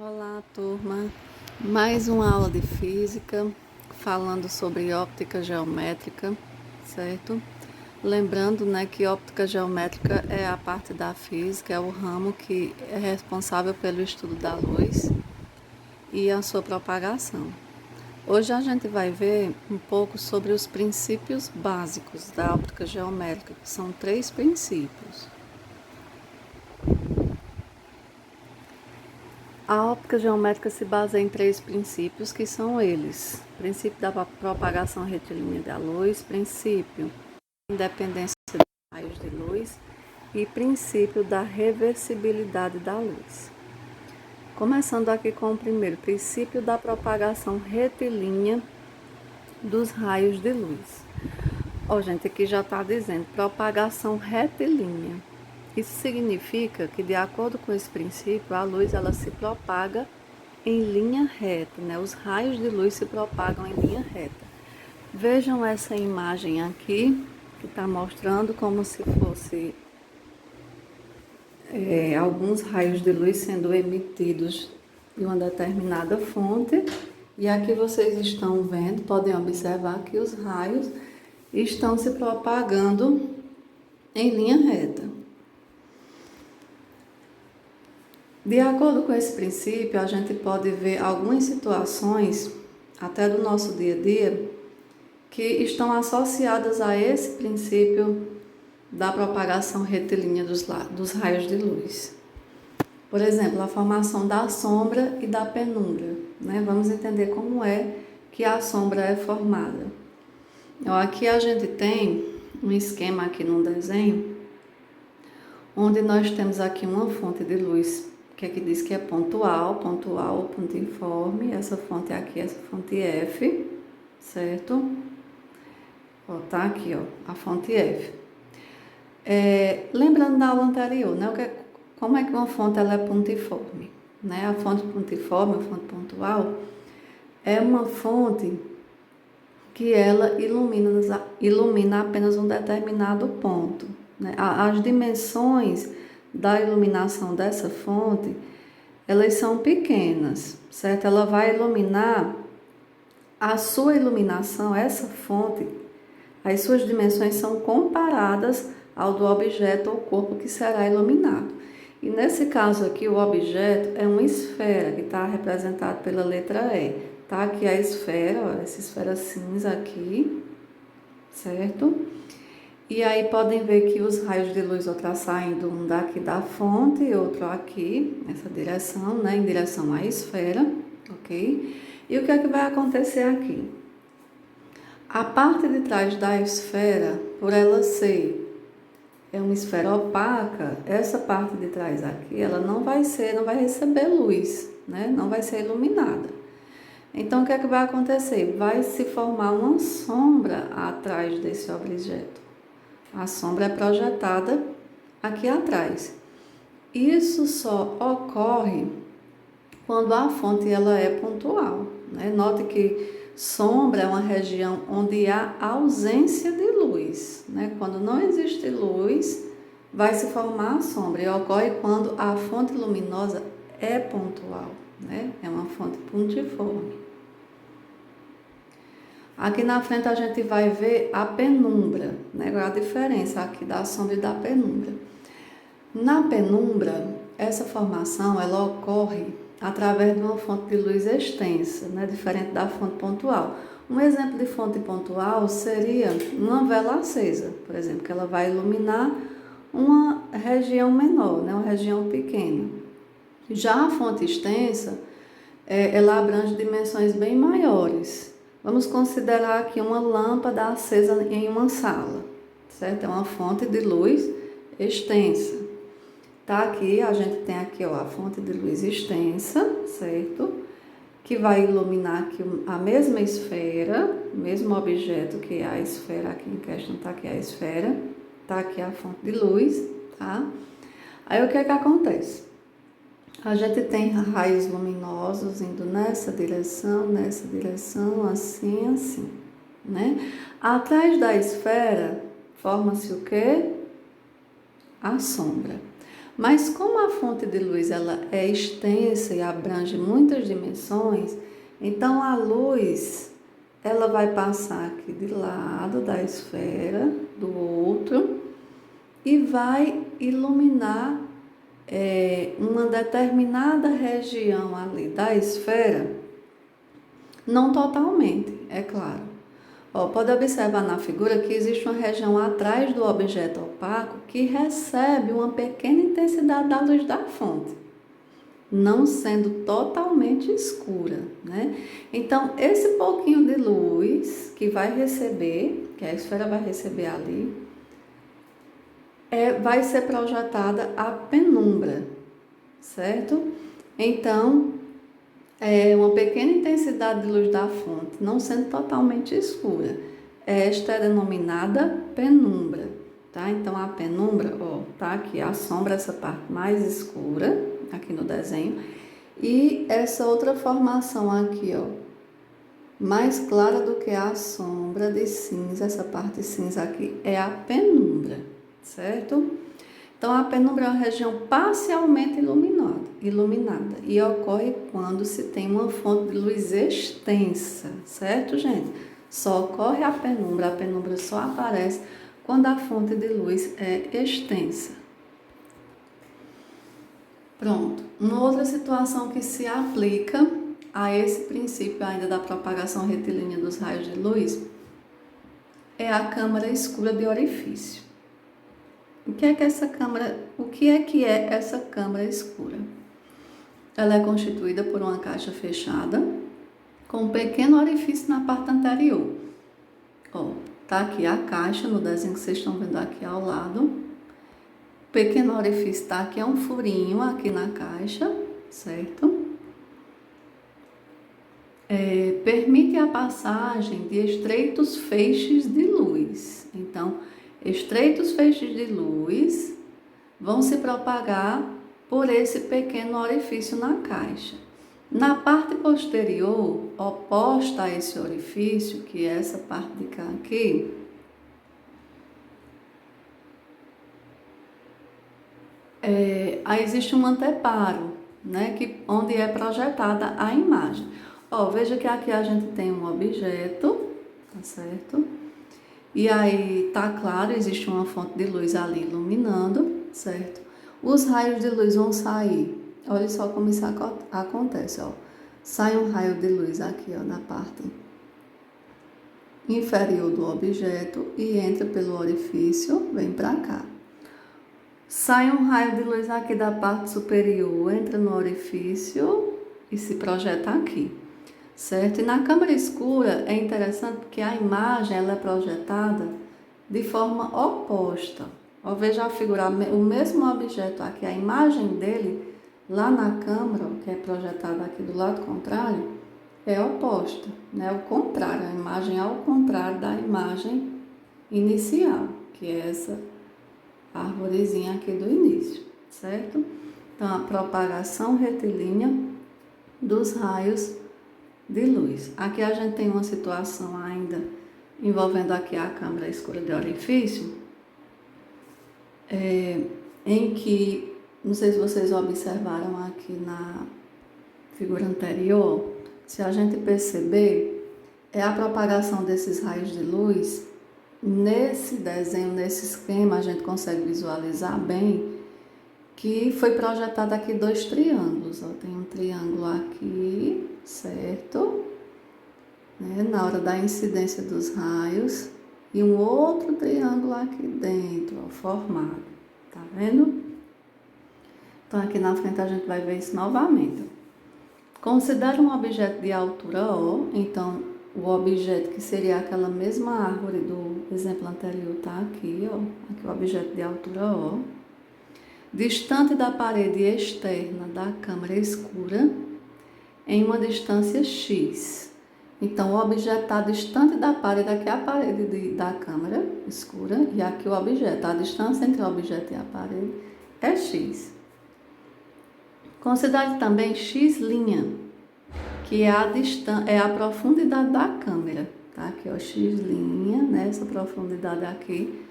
Olá, turma. Mais uma aula de física, falando sobre óptica geométrica, certo? Lembrando, né, que óptica geométrica é a parte da física, é o ramo que é responsável pelo estudo da luz e a sua propagação. Hoje a gente vai ver um pouco sobre os princípios básicos da óptica geométrica, que são 3 princípios. A óptica geométrica se baseia em 3 princípios, que são eles: princípio da propagação retilínea da luz, princípio da independência dos raios de luz e princípio da reversibilidade da luz. Começando aqui com o primeiro, princípio da propagação retilínea dos raios de luz. Gente, aqui já está dizendo propagação retilínea. Isso significa que, de acordo com esse princípio, a luz ela se propaga em linha reta, né? Os raios de luz se propagam em linha reta. Vejam essa imagem aqui, que está mostrando como se fosse alguns raios de luz sendo emitidos de uma determinada fonte. E aqui vocês estão vendo, podem observar que os raios estão se propagando em linha reta. De acordo com esse princípio, a gente pode ver algumas situações, até do nosso dia a dia, que estão associadas a esse princípio da propagação retilínea dos raios de luz. Por exemplo, a formação da sombra e da penumbra, né? Vamos entender como é que a sombra é formada. Então, aqui a gente tem um esquema aqui no desenho, onde nós temos aqui uma fonte de luz, que aqui diz que é pontual ou pontiforme. Essa fonte aqui, essa fonte F, certo? Ó, tá aqui, ó, a fonte F. Lembrando da aula anterior, né? Como é que uma fonte ela é pontiforme? Né? A fonte pontiforme, a fonte pontual, é uma fonte que ela ilumina apenas um determinado ponto. Né? As dimensões da iluminação dessa fonte, elas são pequenas, certo? Ela vai iluminar a sua iluminação, essa fonte, as suas dimensões são comparadas ao do objeto ou corpo que será iluminado. E nesse caso aqui, o objeto é uma esfera, que está representado pela letra E. Tá aqui a esfera, ó, essa esfera cinza aqui, certo? E aí podem ver que os raios de luz estão saindo um daqui da fonte e outro aqui, nessa direção, né, em direção à esfera, ok? E o que é que vai acontecer aqui? A parte de trás da esfera, por ela ser uma esfera opaca, essa parte de trás aqui, ela não vai receber luz, né? Não vai ser iluminada. Então, o que é que vai acontecer? Vai se formar uma sombra atrás desse objeto. A sombra é projetada aqui atrás. Isso só ocorre quando a fonte ela é pontual, né? Note que sombra é uma região onde há ausência de luz, né? Quando não existe luz, vai se formar a sombra, e ocorre quando a fonte luminosa é pontual, né? É uma fonte pontiforme. Aqui na frente a gente vai ver a penumbra, né? Qual é a diferença aqui da sombra e da penumbra? Na penumbra, essa formação ela ocorre através de uma fonte de luz extensa, né? Diferente da fonte pontual. Um exemplo de fonte pontual seria uma vela acesa, por exemplo, que ela vai iluminar uma região menor, né? Uma região pequena. Já a fonte extensa, ela abrange dimensões bem maiores. Vamos considerar aqui uma lâmpada acesa em uma sala, certo? É uma fonte de luz extensa. Tá aqui, a gente tem aqui, ó, a fonte de luz extensa, certo? Que vai iluminar aqui a mesma esfera, mesmo objeto que é a esfera aqui em questão, tá aqui a esfera, tá aqui a fonte de luz, tá? Aí o que é que acontece? A gente tem raios luminosos indo nessa direção, assim, assim, né? Atrás da esfera forma-se o quê? A sombra. Mas como a fonte de luz ela é extensa e abrange muitas dimensões, então a luz ela vai passar aqui de lado da esfera do outro e vai iluminar uma determinada região ali da esfera, não totalmente, é claro. Pode observar na figura que existe uma região atrás do objeto opaco que recebe uma pequena intensidade da luz da fonte, não sendo totalmente escura, né? Então, esse pouquinho de luz que vai receber, que a esfera vai receber ali, vai ser projetada a penumbra, certo? Então, uma pequena intensidade de luz da fonte, não sendo totalmente escura. Esta é denominada penumbra, tá? Então, a penumbra, tá aqui a sombra, essa parte mais escura, aqui no desenho, e essa outra formação aqui, mais clara do que a sombra de cinza, essa parte cinza aqui, é a penumbra, certo? Então, a penumbra é uma região parcialmente iluminada e ocorre quando se tem uma fonte de luz extensa, certo, gente? Só ocorre a penumbra só aparece quando a fonte de luz é extensa. Pronto, uma outra situação que se aplica a esse princípio ainda da propagação retilínea dos raios de luz é a câmara escura de orifício. O que é essa câmara escura? Ela é constituída por uma caixa fechada com um pequeno orifício na parte anterior. Tá aqui a caixa no desenho que vocês estão vendo aqui ao lado. O pequeno orifício tá aqui, é um furinho aqui na caixa, certo? Permite a passagem de estreitos feixes de luz. Então, estreitos feixes de luz vão se propagar por esse pequeno orifício na caixa. Na parte posterior, oposta a esse orifício, que é essa parte de cá aqui, aí existe um anteparo, né, onde é projetada a imagem. Veja que aqui a gente tem um objeto, tá certo? E aí tá claro, existe uma fonte de luz ali iluminando, certo? Os raios de luz vão sair. Olha só como isso acontece, Sai um raio de luz aqui, na parte inferior do objeto e entra pelo orifício, vem para cá. Sai um raio de luz aqui da parte superior, entra no orifício e se projeta aqui, certo? E na câmara escura é interessante porque a imagem ela é projetada de forma oposta. Veja a figura, o mesmo objeto aqui, a imagem dele lá na câmara, que é projetada aqui do lado contrário, é oposta, né? O contrário, a imagem é ao contrário da imagem inicial, que é essa arvorezinha aqui do início, certo? Então, a propagação retilínea dos raios de luz. Aqui a gente tem uma situação ainda envolvendo aqui a câmara escura de orifício, em que, não sei se vocês observaram aqui na figura anterior, se a gente perceber, é a propagação desses raios de luz. Nesse desenho, nesse esquema, a gente consegue visualizar bem que foi projetado aqui 2 triângulos. Tem um triângulo aqui, certo? Na hora da incidência dos raios, e um outro triângulo aqui dentro, formado. Tá vendo? Então, aqui na frente a gente vai ver isso novamente. Considera um objeto de altura O, então o objeto que seria aquela mesma árvore do exemplo anterior tá aqui, aqui o objeto de altura O, distante da parede externa da câmara escura, em uma distância X. Então, o objeto está distante da parede, aqui é a parede da câmara escura, e aqui o objeto, a distância entre o objeto e a parede é X. Considere também X', que é a profundidade da câmera, tá? Aqui, X', né? Essa profundidade aqui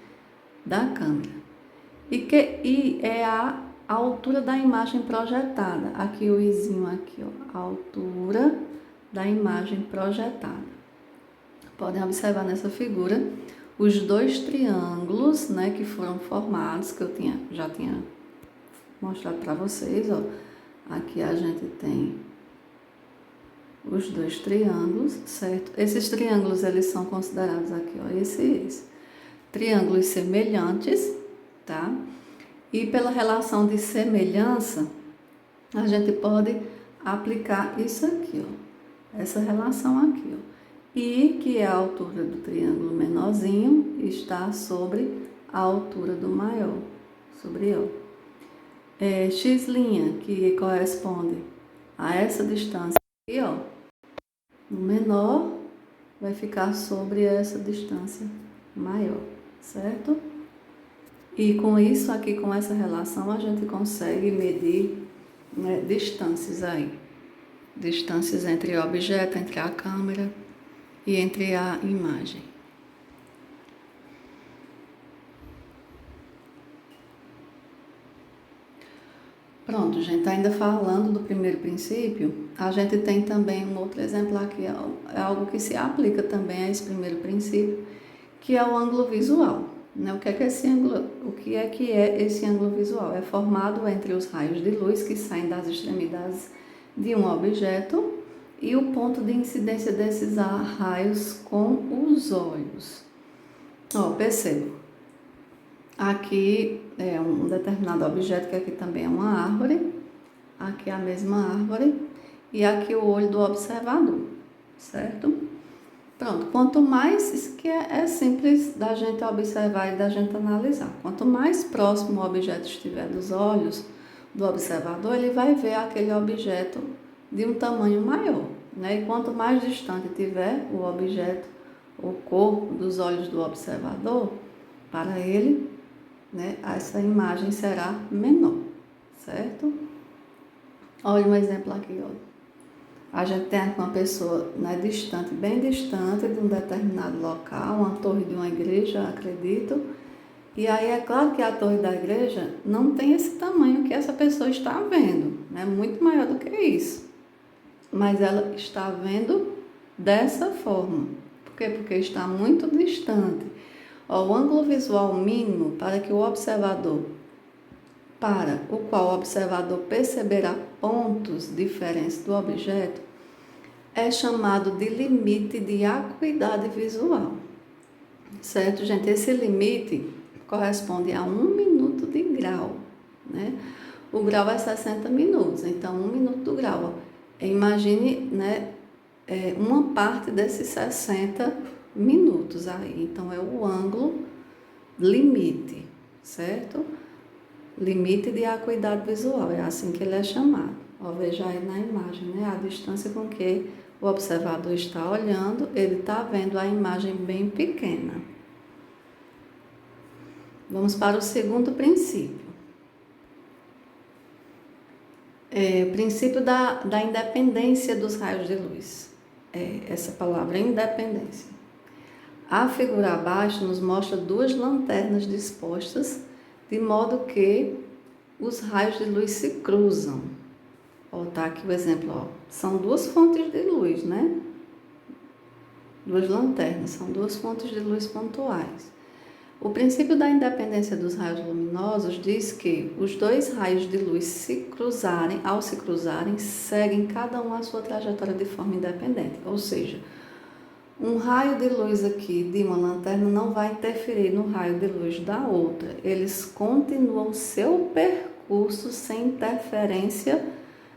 da câmera. E é a a altura da imagem projetada. Aqui o izinho aqui, ó, a altura da imagem projetada. Podem observar nessa figura os dois triângulos, né, que foram formados, que eu já tinha mostrado para vocês, ó. Aqui a gente tem os dois triângulos, certo? Esses triângulos, eles são considerados aqui, ó, esse e esse. Triângulos semelhantes, tá? E pela relação de semelhança, a gente pode aplicar isso aqui, ó. Essa relação aqui, ó. I, que é a altura do triângulo menorzinho, está sobre a altura do maior, sobre O. X', que corresponde a essa distância aqui, ó. O menor vai ficar sobre essa distância maior, certo? E com isso aqui, com essa relação, a gente consegue medir, né, distâncias aí. Distâncias entre o objeto, entre a câmera e entre a imagem. Pronto, gente, ainda falando do primeiro princípio, a gente tem também um outro exemplo aqui, é algo que se aplica também a esse primeiro princípio, que é o ângulo visual. Né? O que é que é esse ângulo visual? É formado entre os raios de luz que saem das extremidades de um objeto e o ponto de incidência desses raios com os olhos. Ó, percebo. Aqui é um determinado objeto, que aqui também é uma árvore. Aqui é a mesma árvore. E aqui o olho do observador, certo? Pronto, quanto mais, isso que é simples da gente observar e da gente analisar. Quanto mais próximo o objeto estiver dos olhos do observador, ele vai ver aquele objeto de um tamanho maior, né? E quanto mais distante tiver o objeto, o corpo dos olhos do observador, para ele, né, essa imagem será menor, certo? Olha um exemplo aqui, olha. A gente tem aqui uma pessoa, né, distante, bem distante de um determinado local, uma torre de uma igreja, acredito. E aí é claro que a torre da igreja não tem esse tamanho que essa pessoa está vendo, né? Muito maior do que isso. Mas ela está vendo dessa forma. Por quê? Porque está muito distante. Ó, o ângulo visual mínimo para que o observador, para o qual o observador perceberá pontos diferentes do objeto, é chamado de limite de acuidade visual. Certo, gente? Esse limite corresponde a 1 minuto de grau, né? O grau é 60 minutos, então 1 minuto do grau. Imagine, né, uma parte desses 60 minutos aí. Então, é o ângulo limite, certo? Limite de acuidade visual, é assim que ele é chamado. Ó, veja aí na imagem, né? A distância com que o observador está olhando, ele está vendo a imagem bem pequena. Vamos para o segundo princípio. O princípio da independência dos raios de luz. Essa palavra, independência. A figura abaixo nos mostra duas lanternas dispostas de modo que os raios de luz se cruzam. Ó, tá aqui o exemplo, ó. São duas fontes de luz, né? Duas lanternas, são duas fontes de luz pontuais. O princípio da independência dos raios luminosos diz que os dois raios de luz ao se cruzarem, seguem cada um a sua trajetória de forma independente. Ou seja, um raio de luz aqui de uma lanterna não vai interferir no raio de luz da outra. Eles continuam seu percurso sem interferência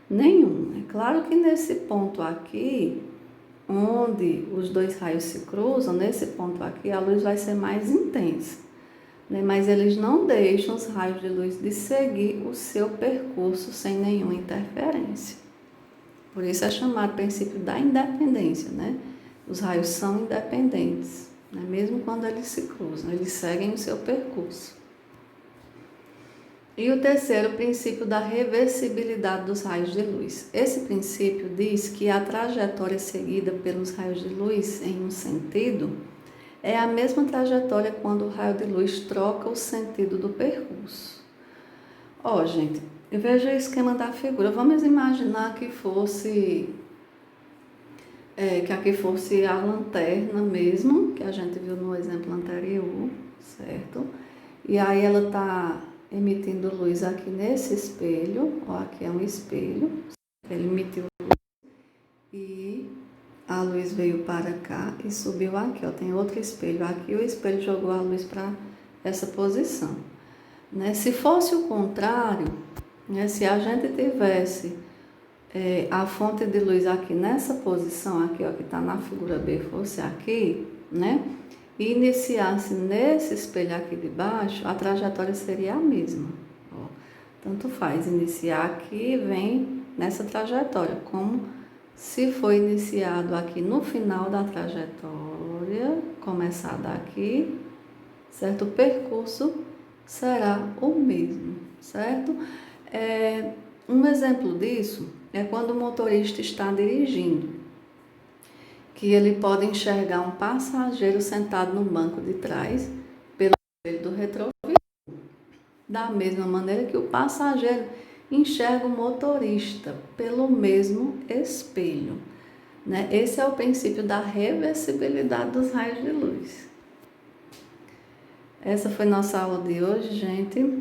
nenhuma. É claro que nesse ponto aqui, onde os dois raios se cruzam, nesse ponto aqui a luz vai ser mais intensa, né? Mas eles não deixam os raios de luz de seguir o seu percurso sem nenhuma interferência. Por isso é chamado princípio da independência, né? Os raios são independentes, né? Mesmo quando eles se cruzam, eles seguem o seu percurso. E o terceiro, princípio da reversibilidade dos raios de luz. Esse princípio diz que a trajetória seguida pelos raios de luz em um sentido é a mesma trajetória quando o raio de luz troca o sentido do percurso. Ó, gente, veja o esquema da figura. Vamos imaginar que que aqui fosse a lanterna mesmo, que a gente viu no exemplo anterior, certo? E aí ela está emitindo luz aqui nesse espelho, ó, aqui é um espelho, ele emitiu e a luz veio para cá e subiu aqui, ó, tem outro espelho aqui, o espelho jogou a luz para essa posição, né? Se fosse o contrário, né, se a gente tivesse a fonte de luz aqui nessa posição, aqui, ó, que está na figura B, fosse aqui, né? E iniciasse nesse espelho aqui de baixo, a trajetória seria a mesma. Ó. Tanto faz, iniciar aqui e vem nessa trajetória, como se foi iniciado aqui no final da trajetória, começar daqui, certo? O percurso será o mesmo, certo? Um exemplo disso é quando o motorista está dirigindo, que ele pode enxergar um passageiro sentado no banco de trás pelo espelho do retrovisor, da mesma maneira que o passageiro enxerga o motorista pelo mesmo espelho, né? Esse é o princípio da reversibilidade dos raios de luz. Essa foi nossa aula de hoje, gente.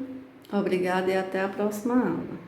Obrigada e até a próxima aula.